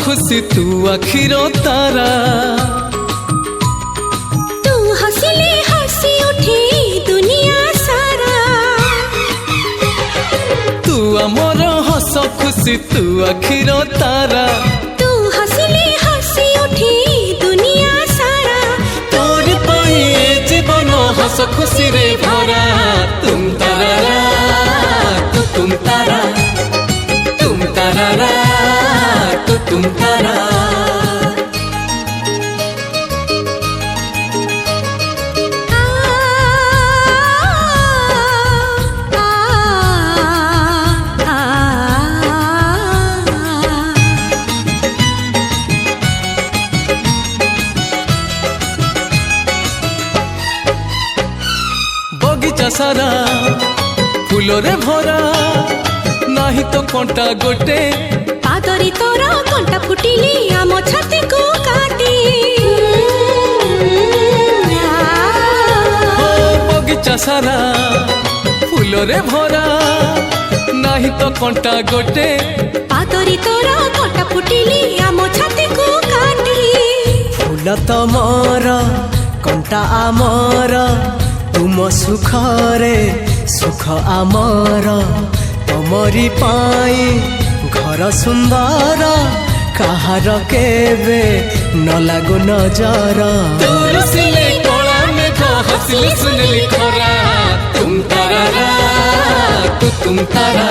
खुशी तू आखिरो तारा। तू हंसले हंसी उठे दुनिया सारा। तू आमर हस खुशी तू आखिरो तारा। तू हंसले हंसी उठे दुनिया सारा। तोर पाई जीवन हस खुशी रे भरा। तुम तारा तू तुम तारा, तुम तारा तू तुम तारा। बगीचा सारा फूलरे भरा, नाही तो कंटा गोटे। पादरी तोरा कंटा फुटिली आम छाती को काटी। हो बगीचा सारा फूलरे भरा, नाही तो कंटा गोटे। पादरी तोरा कंटा फुटिली आम छाती को काटी। फूल तमर कंटा आमर, तुम सुखरे सुख आमर। तमरी पाई घर सुंदर, काहार केबे न लागु नजर। दूर सिले कोला में तो हंसली सुनली खरा। तुम तारा तू तुम तारा।